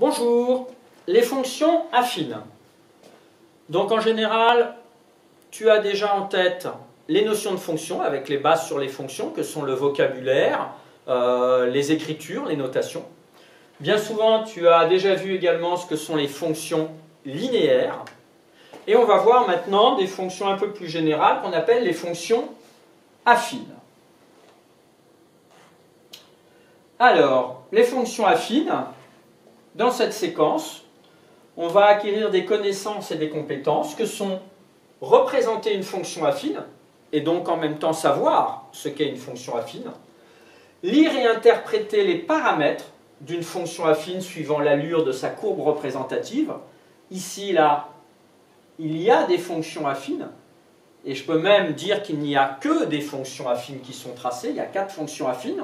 Bonjour, les fonctions affines. Donc en général, tu as déjà en tête les notions de fonctions avec les bases sur les fonctions que sont le vocabulaire, les écritures, les notations. Bien souvent, tu as déjà vu également ce que sont les fonctions linéaires. Et on va voir maintenant des fonctions un peu plus générales qu'on appelle les fonctions affines. Alors, les fonctions affines, dans cette séquence, on va acquérir des connaissances et des compétences que sont représenter une fonction affine, et donc en même temps savoir ce qu'est une fonction affine, lire et interpréter les paramètres d'une fonction affine suivant l'allure de sa courbe représentative. Ici, là, il y a des fonctions affines, et je peux même dire qu'il n'y a que des fonctions affines qui sont tracées, il y a 4 fonctions affines,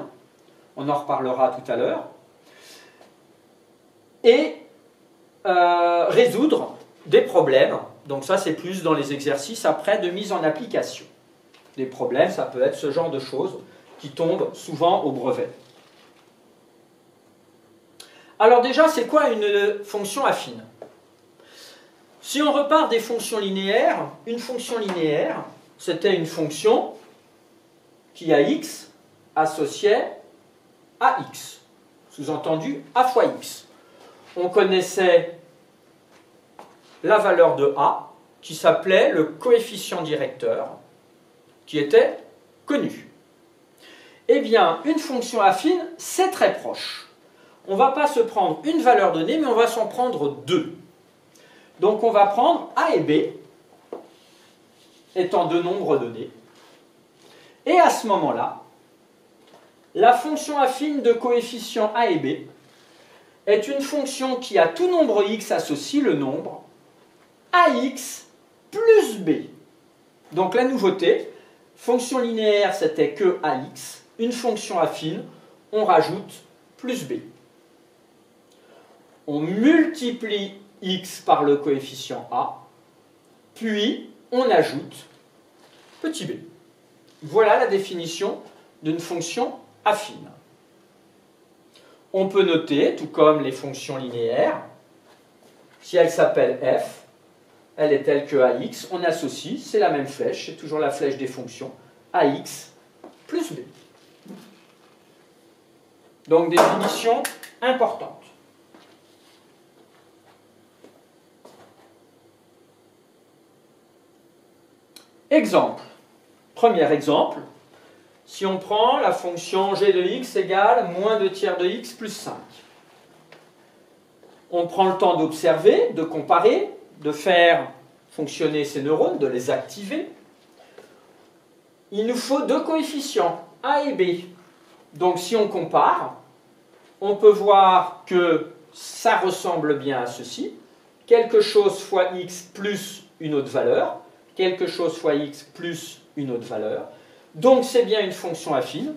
on en reparlera tout à l'heure, et résoudre des problèmes. Donc ça, c'est plus dans les exercices après de mise en application. Des problèmes, ça peut être ce genre de choses qui tombent souvent au brevet. Alors déjà, c'est quoi une fonction affine? Si on repart des fonctions linéaires, une fonction linéaire, c'était une fonction qui à x associait à x. Sous-entendu, a fois x. On connaissait la valeur de a, qui s'appelait le coefficient directeur, qui était connu. Eh bien, une fonction affine, c'est très proche. On ne va pas se prendre une valeur donnée, mais on va s'en prendre deux. Donc on va prendre a et b, étant deux nombres donnés. Et à ce moment-là, la fonction affine de coefficient a et b est une fonction qui, à tout nombre x, associe le nombre ax plus b. Donc la nouveauté, fonction linéaire, c'était que ax. Une fonction affine, on rajoute plus b. On multiplie x par le coefficient a, puis on ajoute petit b. Voilà la définition d'une fonction affine. On peut noter, tout comme les fonctions linéaires, si elle s'appelle f, elle est telle que ax, on associe, c'est la même flèche, c'est toujours la flèche des fonctions, ax plus b. Donc définition importante. Exemple. Premier exemple. Si on prend la fonction g de x égale moins 2 tiers de x plus 5. On prend le temps d'observer, de comparer, de faire fonctionner ces neurones, de les activer. Il nous faut deux coefficients, a et b. Donc si on compare, on peut voir que ça ressemble bien à ceci. Quelque chose fois x plus une autre valeur, quelque chose fois x plus une autre valeur. Donc c'est bien une fonction affine,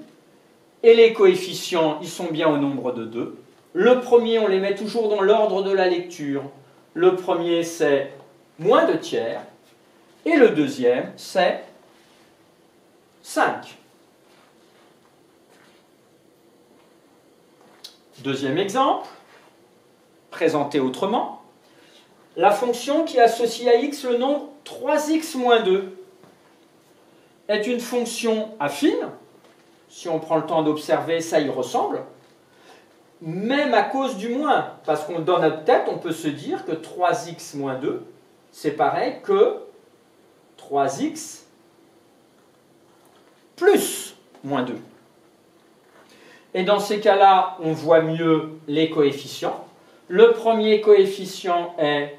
et les coefficients, ils sont bien au nombre de 2. Le premier, on les met toujours dans l'ordre de la lecture. Le premier, c'est moins 2 tiers, et le deuxième, c'est 5. Deuxième exemple, présenté autrement, la fonction qui associe à x le nombre 3x moins 2 est une fonction affine. Si on prend le temps d'observer, ça y ressemble. Même à cause du moins, parce que dans notre tête, on peut se dire que 3x moins 2, c'est pareil que 3x plus moins 2. Et dans ces cas-là, on voit mieux les coefficients. Le premier coefficient est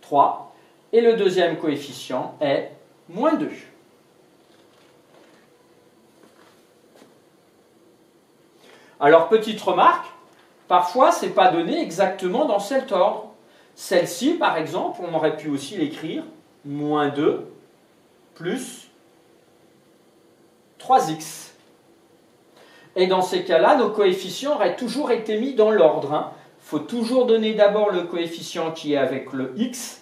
3, et le deuxième coefficient est moins 2. Alors, petite remarque, parfois, ce n'est pas donné exactement dans cet ordre. Celle-ci, par exemple, on aurait pu aussi l'écrire moins 2 plus 3x. Et dans ces cas-là, nos coefficients auraient toujours été mis dans l'ordre. Il faut toujours donner d'abord le coefficient qui est avec le x,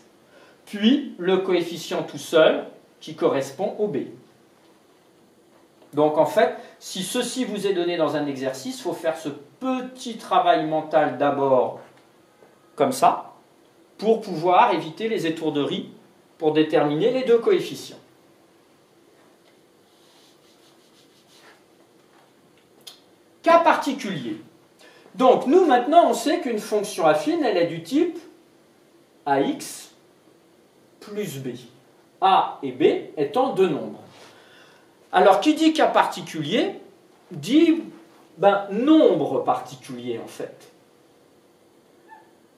puis le coefficient tout seul qui correspond au b. Donc en fait, si ceci vous est donné dans un exercice, il faut faire ce petit travail mental d'abord comme ça, pour pouvoir éviter les étourderies pour déterminer les deux coefficients. Cas particulier. Donc nous maintenant on sait qu'une fonction affine elle est du type ax plus b. A et b étant deux nombres. Alors qui dit cas particulier dit nombre particulier en fait.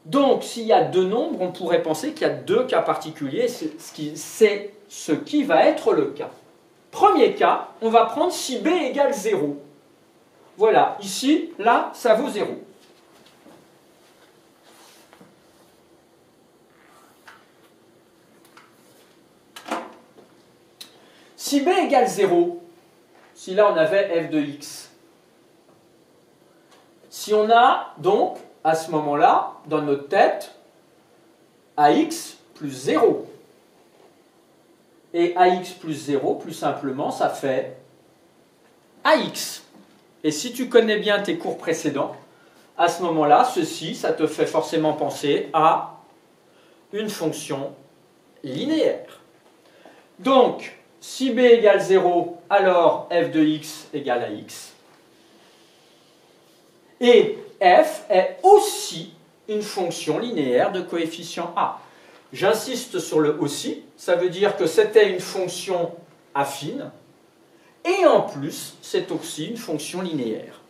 Donc s'il y a deux nombres on pourrait penser qu'il y a deux cas particuliers, c'est ce qui va être le cas. Premier cas, on va prendre si b égale 0. Voilà, ici, là, ça vaut 0. Si b égale 0, si là on avait f de x, si on a donc, à ce moment-là, dans notre tête, ax plus 0, et ax plus 0, plus simplement, ça fait ax. Et si tu connais bien tes cours précédents, à ce moment-là, ceci, ça te fait forcément penser à une fonction linéaire. Donc, si b égale 0, alors f de x égale à x. Et f est aussi une fonction linéaire de coefficient a. J'insiste sur le aussi, ça veut dire que c'était une fonction affine, et en plus, c'est aussi une fonction linéaire.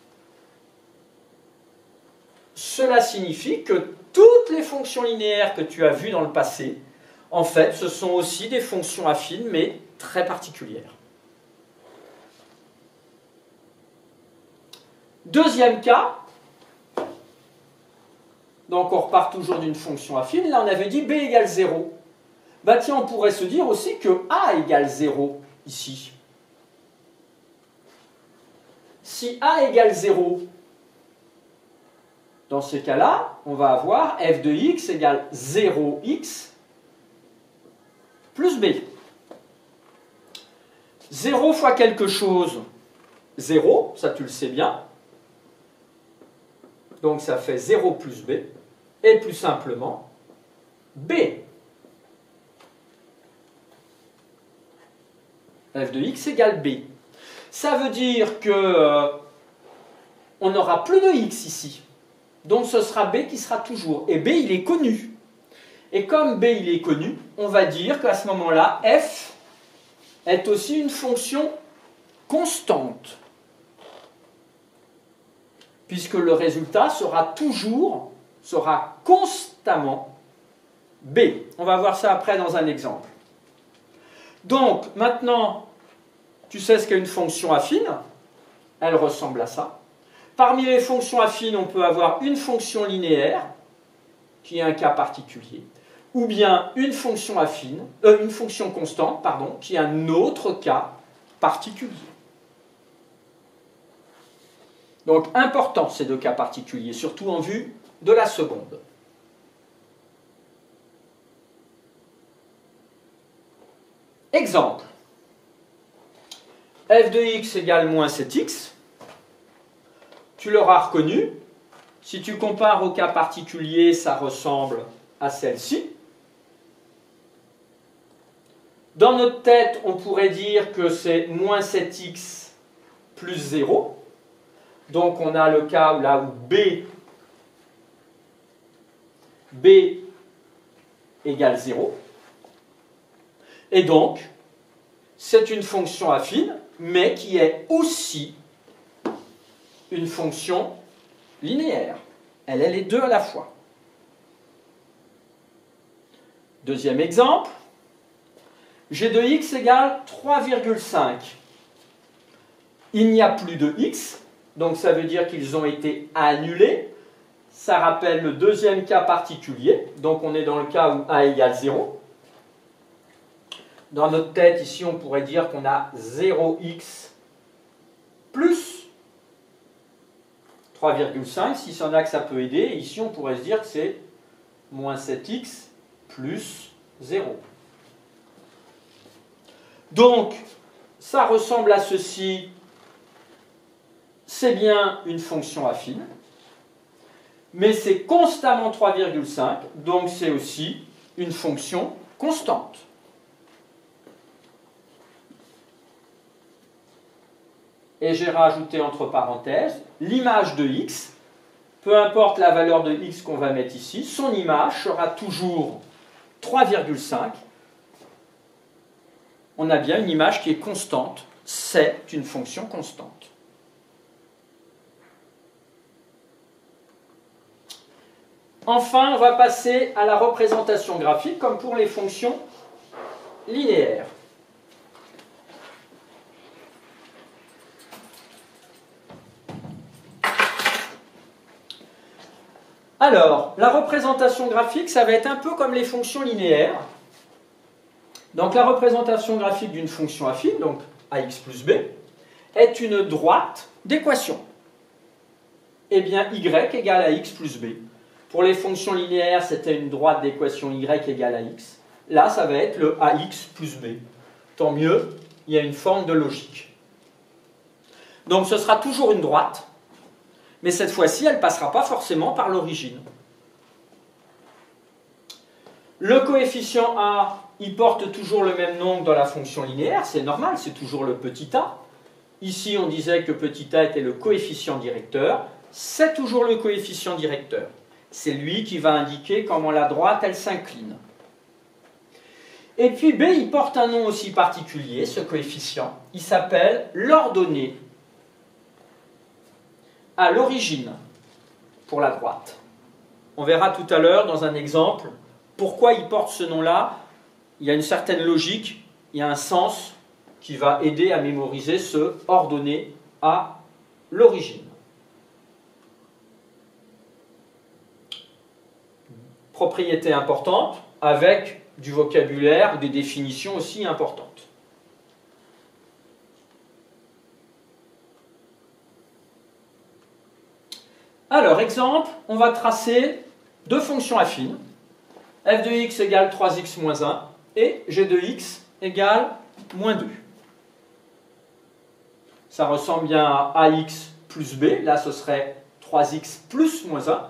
Cela signifie que toutes les fonctions linéaires que tu as vues dans le passé, en fait, ce sont aussi des fonctions affines, mais très particulières. Deuxième cas, donc on repart toujours d'une fonction affine, là on avait dit b égale 0. Bah tiens, on pourrait se dire aussi que a égale 0 ici. Si a égale 0, dans ce cas-là, on va avoir f de x égale 0x plus b. 0 fois quelque chose, 0, ça tu le sais bien. Donc ça fait 0 plus b, et plus simplement, b. f de x égale b. Ça veut dire que on n'aura plus de x ici. Donc ce sera b qui sera toujours. Et b, il est connu. Et comme b, il est connu, on va dire qu'à ce moment-là, f est aussi une fonction constante. Puisque le résultat sera constamment b. On va voir ça après dans un exemple. Donc maintenant, tu sais ce qu'est une fonction affine, elle ressemble à ça. Parmi les fonctions affines, on peut avoir une fonction linéaire, qui est un cas particulier, ou bien une fonction affine, une fonction constante, pardon, qui est un autre cas particulier. Donc important ces deux cas particuliers, surtout en vue de la seconde. Exemple. F de x égale moins 7x. Tu l'auras reconnu. Si tu compares au cas particulier, ça ressemble à celle-ci. Dans notre tête, on pourrait dire que c'est moins 7x plus 0. Donc on a le cas où là où b égale 0. Et donc, c'est une fonction affine, mais qui est aussi une fonction linéaire. Elle est les deux à la fois. Deuxième exemple, g de x égale 3,5. Il n'y a plus de x, donc ça veut dire qu'ils ont été annulés. Ça rappelle le deuxième cas particulier, donc on est dans le cas où a égale 0. Dans notre tête, ici, on pourrait dire qu'on a 0x plus 3,5. Si c'en a que ça peut aider, ici, on pourrait se dire que c'est moins 7x plus 0. Donc, ça ressemble à ceci. C'est bien une fonction affine. mais c'est constamment 3,5, donc c'est aussi une fonction constante. Et j'ai rajouté entre parenthèses l'image de x, peu importe la valeur de x qu'on va mettre ici, son image sera toujours 3,5. On a bien une image qui est constante, c'est une fonction constante. Enfin, on va passer à la représentation graphique comme pour les fonctions linéaires. Alors, la représentation graphique, ça va être un peu comme les fonctions linéaires. Donc la représentation graphique d'une fonction affine, donc ax plus b, est une droite d'équation. Eh bien, y égale à x plus b. Pour les fonctions linéaires, c'était une droite d'équation y égale à x. Là, ça va être le ax plus b. Tant mieux, il y a une forme de logique. Donc ce sera toujours une droite, mais cette fois-ci, elle ne passera pas forcément par l'origine. Le coefficient a, il porte toujours le même nombre dans la fonction linéaire, c'est normal, c'est toujours le petit a. Ici, on disait que petit a était le coefficient directeur, c'est toujours le coefficient directeur. C'est lui qui va indiquer comment la droite, elle s'incline. Et puis b, il porte un nom aussi particulier, ce coefficient, il s'appelle l'ordonnée à l'origine pour la droite. On verra tout à l'heure dans un exemple pourquoi il porte ce nom-là. Il y a une certaine logique, il y a un sens qui va aider à mémoriser ce ordonnée à l'origine. Propriété importante avec du vocabulaire, des définitions aussi importantes. Alors, exemple, on va tracer deux fonctions affines. f de x égale 3x moins 1 et g de x égale moins 2. Ça ressemble bien à ax plus b. Là, ce serait 3x plus moins 1.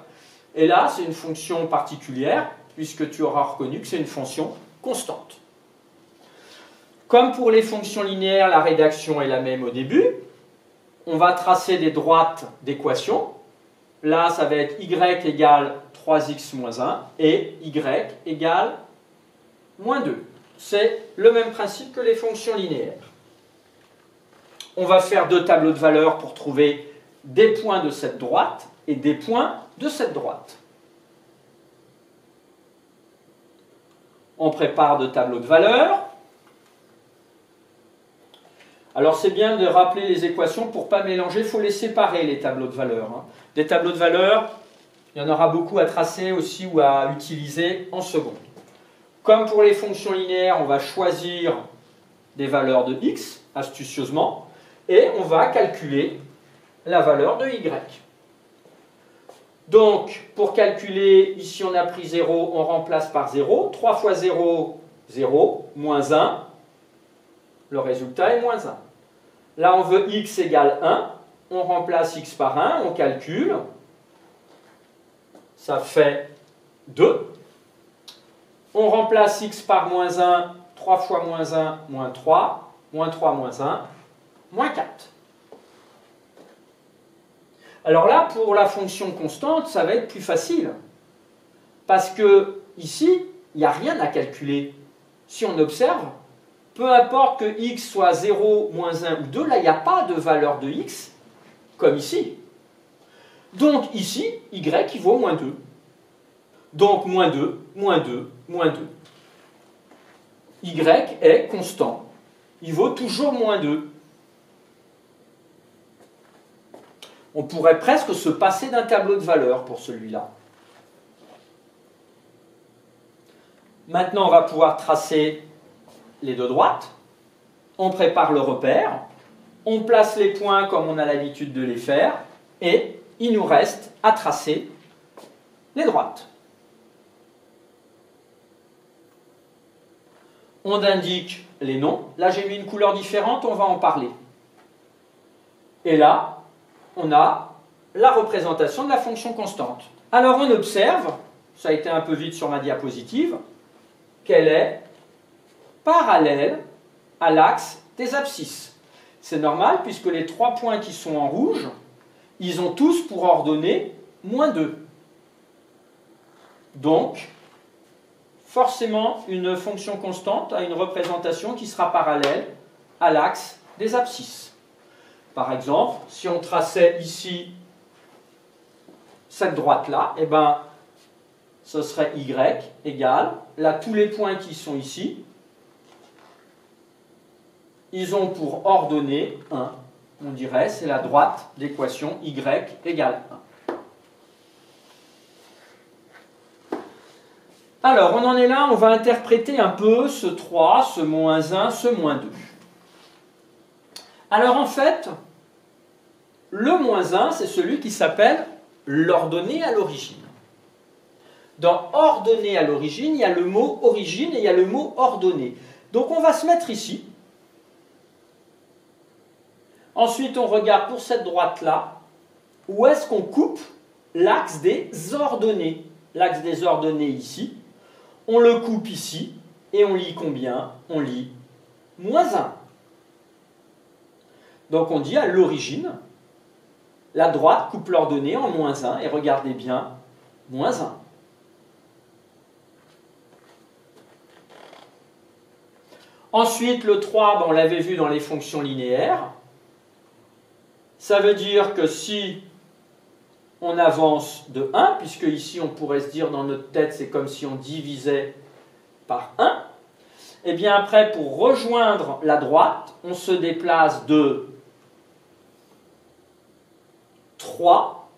Et là, c'est une fonction particulière, puisque tu auras reconnu que c'est une fonction constante. Comme pour les fonctions linéaires, la rédaction est la même au début. On va tracer des droites d'équation. Là, ça va être y égale 3x moins 1 et y égale moins 2. C'est le même principe que les fonctions linéaires. On va faire deux tableaux de valeurs pour trouver des points de cette droite et des points de cette droite. On prépare deux tableaux de valeurs. Alors c'est bien de rappeler les équations pour ne pas mélanger, il faut les séparer les tableaux de valeurs. Des tableaux de valeurs, il y en aura beaucoup à tracer aussi ou à utiliser en seconde. Comme pour les fonctions linéaires, on va choisir des valeurs de x, astucieusement, et on va calculer la valeur de y. Donc, pour calculer, ici on a pris 0, on remplace par 0. 3 fois 0, 0, moins 1. Le résultat est moins 1. Là, on veut x égale 1. On remplace x par 1, on calcule. Ça fait 2. On remplace x par moins 1. 3 fois moins 1, moins 3. Moins 3, moins 1, moins 4. Alors là, pour la fonction constante, ça va être plus facile. Parce que ici, il n'y a rien à calculer. Si on observe, peu importe que x soit 0, moins 1 ou 2, là, il n'y a pas de valeur de x, comme ici. Donc ici, y il vaut moins 2. Donc moins 2, moins 2, moins 2. Y est constant. Il vaut toujours moins 2. On pourrait presque se passer d'un tableau de valeurs pour celui-là. Maintenant, on va pouvoir tracer les deux droites. On prépare le repère. On place les points comme on a l'habitude de les faire. Et il nous reste à tracer les droites. On indique les noms. Là, j'ai mis une couleur différente, on va en parler. Et là, on a la représentation de la fonction constante. Alors on observe, ça a été un peu vite sur ma diapositive, qu'elle est parallèle à l'axe des abscisses. C'est normal puisque les 3 points qui sont en rouge, ils ont tous pour ordonnée -2. Donc, forcément, une fonction constante a une représentation qui sera parallèle à l'axe des abscisses. Par exemple, si on traçait ici cette droite-là, eh ben, ce serait y égale, là, tous les points qui sont ici, ils ont pour ordonnée 1. On dirait c'est la droite d'équation y égale 1. Alors, on en est là, on va interpréter un peu ce 3, ce -1, ce -2. Alors, en fait, le -1, c'est celui qui s'appelle l'ordonnée à l'origine. Dans ordonnée à l'origine, il y a le mot origine et il y a le mot ordonnée. Donc, on va se mettre ici. Ensuite, on regarde pour cette droite-là, où est-ce qu'on coupe l'axe des ordonnées. L'axe des ordonnées ici, on le coupe ici, et on lit combien? On lit -1. Donc on dit à l'origine, la droite coupe l'ordonnée en -1, et regardez bien, -1. Ensuite, le 3, on l'avait vu dans les fonctions linéaires. Ça veut dire que si on avance de 1, puisque ici on pourrait se dire dans notre tête, c'est comme si on divisait par 1, et bien après, pour rejoindre la droite, on se déplace de 3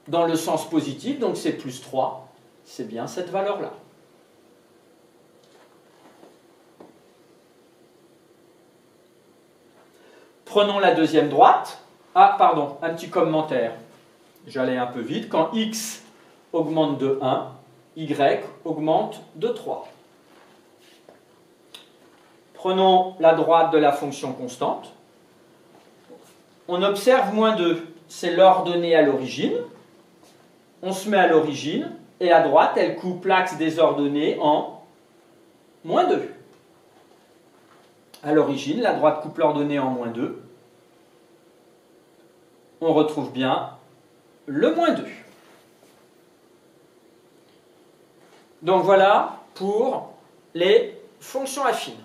dans le sens positif, donc c'est +3, c'est bien cette valeur-là. Prenons la deuxième droite. Ah, pardon, un petit commentaire. J'allais un peu vite. Quand x augmente de 1, y augmente de 3. Prenons la droite de la fonction constante. On observe -2. C'est l'ordonnée à l'origine. On se met à l'origine. Et à droite, elle coupe l'axe des ordonnées en -2. À l'origine, la droite coupe l'ordonnée en -2. On retrouve bien le -2. Donc voilà pour les fonctions affines.